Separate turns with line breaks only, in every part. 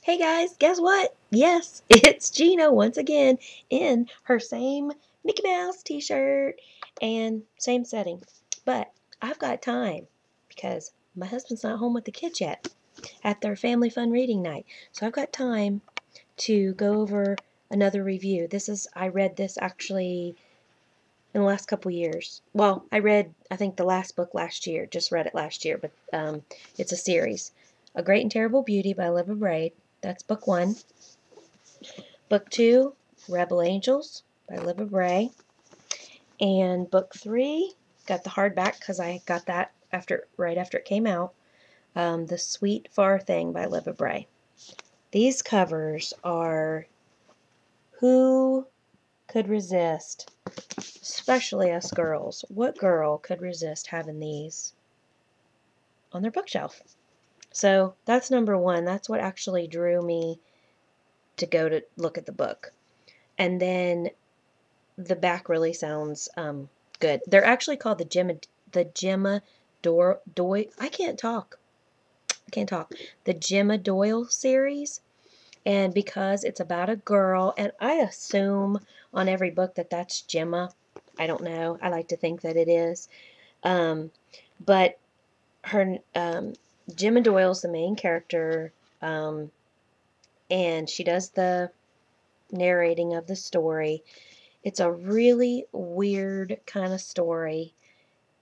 Hey guys, guess what? Yes, it's Gina once again in her same Mickey Mouse t-shirt and same setting. But I've got time because my husband's not home with the kids yet at their family fun reading night. So I've got time to go over another review. I read this actually in the last couple years. Well, I think the last book last year, just read it last year, but it's a series. A Great and Terrible Beauty by Libba Bray. That's book 1. Book 2, Rebel Angels by Libba Bray. And book 3, got the hardback because I got that right after it came out. The Sweet Far Thing by Libba Bray. These covers are who could resist, especially us girls. What girl could resist having these on their bookshelf? So that's number 1. That's what actually drew me to go to look at the book. And then the back really sounds good. They're actually called the Gemma Doyle. I can't talk. The Gemma Doyle series. And because it's about a girl, and I assume on every book that that's Gemma. I don't know. I like to think that it is. But her Gemma Doyle's the main character, and she does the narrating of the story. It's a really weird kind of story.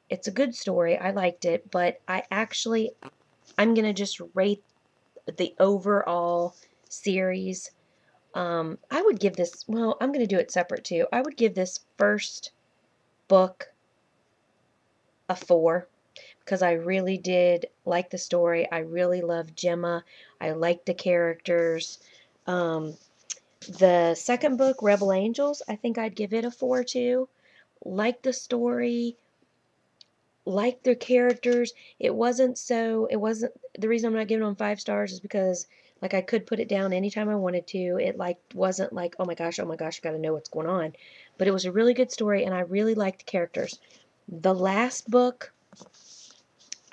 It's a good story. I liked it, but I'm going to just rate the overall series. I would give this, well, I'm going to do it separate too. I would give this first book a 4 because I really did like the story. I really loved Gemma. I liked the characters. The second book, Rebel Angels, I think I'd give it a 4 too. Like the story, like their characters. The reason I'm not giving them 5 stars is because like I could put it down anytime I wanted to. It wasn't like, oh my gosh, I gotta know what's going on. But it was a really good story and I really liked the characters. The last book,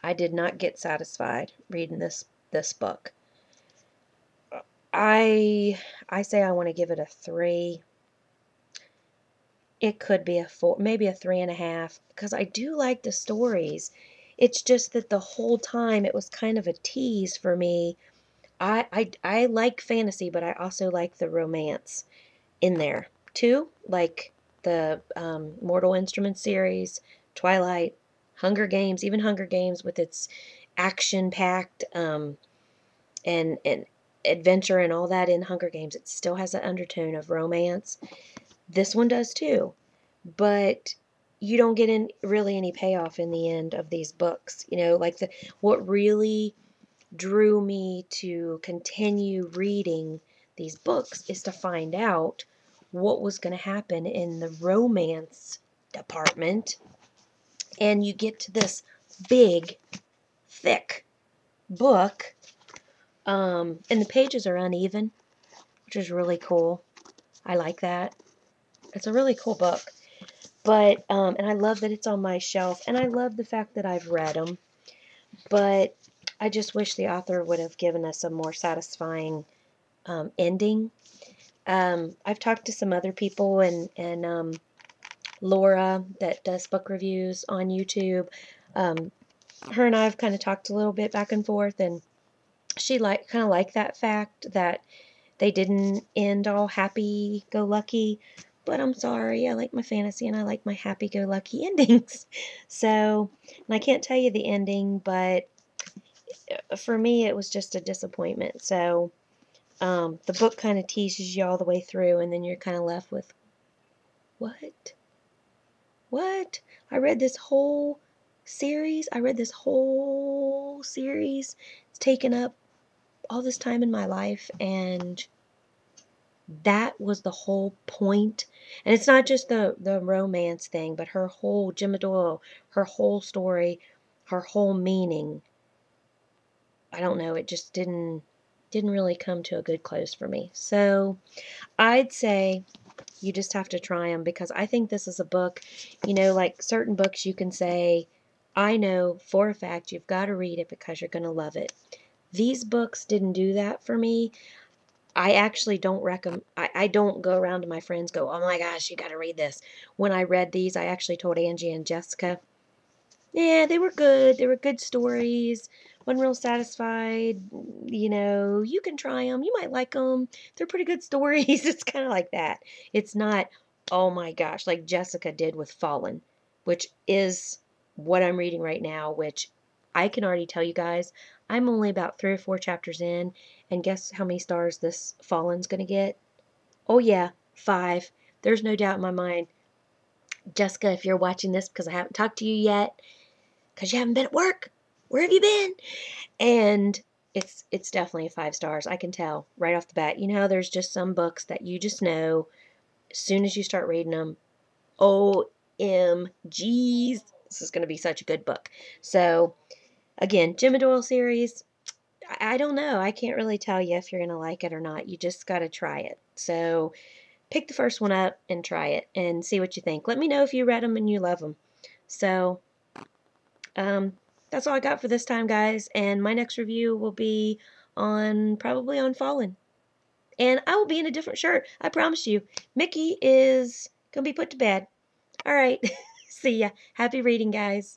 I did not get satisfied reading this book. I say I want to give it a 3. It could be a 4, maybe a 3.5, because I do like the stories. It's just that the whole time it was kind of a tease for me. I like fantasy, but I also like the romance in there too, like the Mortal Instruments series, Twilight, Hunger Games, even Hunger Games with its action-packed and adventure and all that in Hunger Games. It still has that undertone of romance. This one does too, but you don't get really any payoff in the end of these books. You know, like what really drew me to continue reading these books is to find out what was going to happen in the romance department. And you get to this big, thick book, and the pages are uneven, which is really cool. I like that. It's a really cool book. But, and I love that it's on my shelf, and I love the fact that I've read them. But I just wish the author would have given us a more satisfying ending. I've talked to some other people, and Laura that does book reviews on YouTube. Her and I have kind of talked a little bit back and forth, and she kind of liked that fact that they didn't end all happy-go-lucky. But I'm sorry, I like my fantasy and I like my happy-go-lucky endings. So, and I can't tell you the ending, but for me it was just a disappointment. So, the book kind of teases you all the way through, and then you're kind of left with, what? What? I read this whole series. It's taken up all this time in my life, and that was the whole point. And it's not just the romance thing, but her whole, Gemma Doyle, her whole story, her whole meaning. I don't know, it just didn't really come to a good close for me. So I'd say you just have to try them, because I think this is a book, you know, like certain books you can say, I know for a fact you've got to read it because you're going to love it. These books didn't do that for me. I actually don't recommend, I don't go around to my friends go, oh my gosh, you got to read this. When I read these, I actually told Angie and Jessica, yeah, they were good. They were good stories. Wasn't real satisfied. You know, you can try them. You might like them. They're pretty good stories. It's kind of like that. It's not, oh my gosh, like Jessica did with Fallen, which is what I'm reading right now, which I can already tell you guys, I'm only about 3 or 4 chapters in, and guess how many stars this Fallen's going to get? Oh yeah, 5. There's no doubt in my mind. Jessica, if you're watching this because I haven't talked to you yet, because you haven't been at work. Where have you been? And it's definitely 5 stars. I can tell right off the bat. You know how there's just some books that you just know as soon as you start reading them, OMGs, this is going to be such a good book. So, again, Gemma Doyle series, I don't know. I can't really tell you if you're going to like it or not. You just got to try it. So, pick the first one up and try it and see what you think. Let me know if you read them and you love them. So, that's all I got for this time, guys. And my next review will be probably on Fallen. And I will be in a different shirt. I promise you. Mickey is going to be put to bed. All right. See ya. Happy reading, guys.